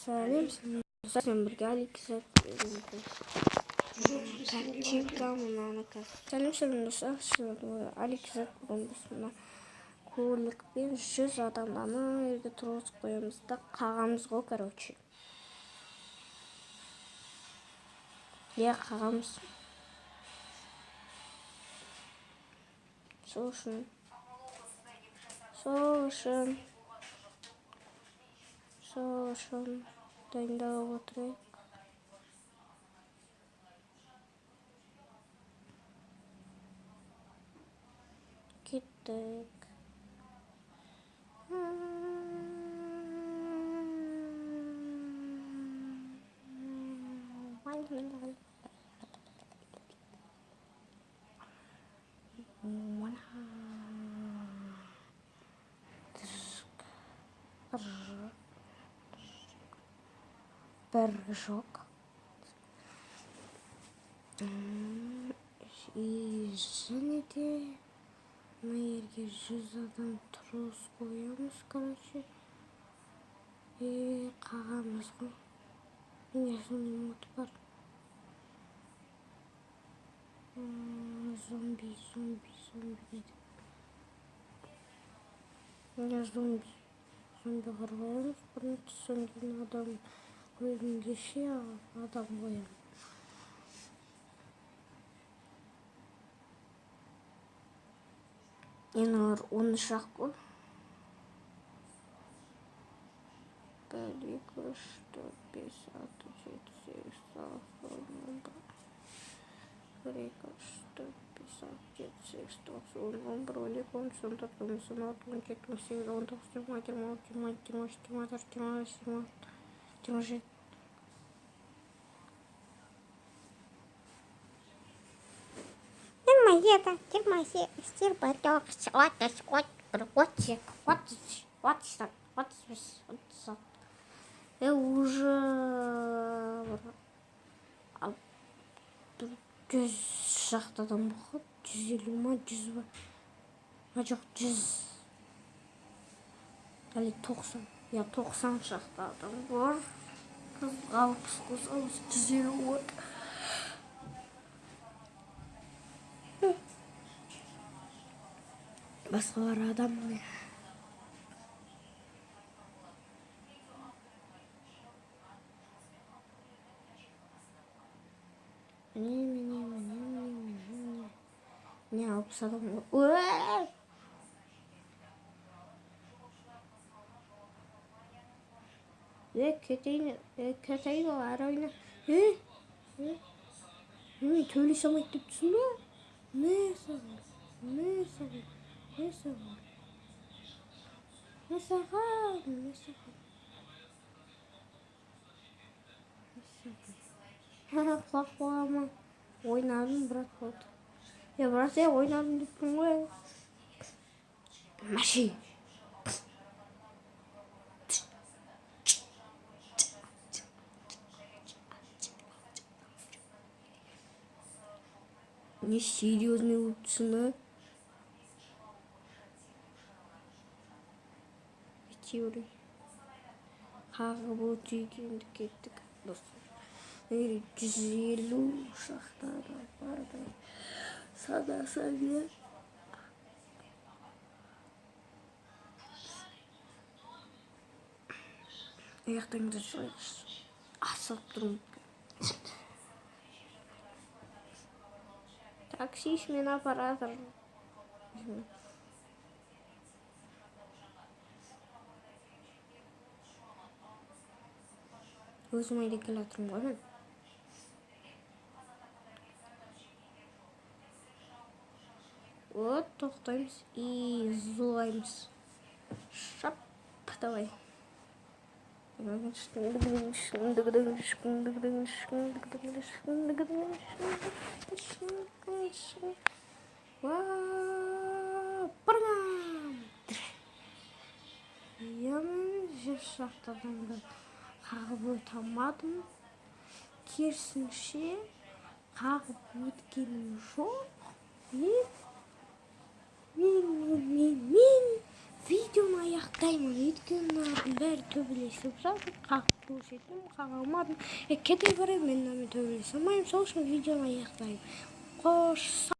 Сәлем бірге Алексат картинка мынаны сәлем достар. Алексат бомбасына көлікпен 100 адамды ана жерге тұрғызып қоямыз да қағамыз ғой, короче. Қағамыз. Сол үшін дайындалып отырайық. Кеттік. Бір жоқ. Және де мына жерге 100 адам тұрғызып қоямыз, короче. Қағамыз ғой. Менің мод бар. Зомби қарғаймыз. Бірінші сөнген адам өлімгеше адам қоямыз. Енор 13 қой. 1, 2, 3, 4, 5, 6, 7, 8, 9, 10, 1, 2, 3, 4, 5, 6, 7, 8, 9, 10, 11, 12, 13, 14, 15, 16, 17, 18, 19, 20, 21, 22, 23, 24, 25, 26, 27. Уже 100 шақты адам болады. 150 ма, 100 ба? Жоқ, 100. Әлі 90. 90 шақты адам бар. Алпыс қосамыз 150 болады. Басқа бар адам ғой. Не 60 адам ғой. Кетейін ол әр ойына. Төлей салмайды деп түсін ба? Не саған? Құлақ болама. Ойнадым, брат болды. Брат, ойнадым деппін ғой. Машин. Не серьезный улыбцына. Теория. Қағып өтегенді кеттік. 150 шақтары барды. Санаса бер. Аяқтаңды жойғыз. Асып тұрмын. Таксист мен апаратор. Өзім айда келе жатырмын ғой мен. Вот, тоқтаймыз и зулаймыз. Шап, давай. Мен 100 шақты адамды қағып өте алмадым. Керісінше қағып өткенім жоқ. Мен Videonu аяқтаймын, өйткені бәрі төбелесіп жатыр, қағып көрсеттім, қаға алмадым. Кете беремін, мен төбелесе алмаймын, сол үшін видеоны аяқтаймын. Қош.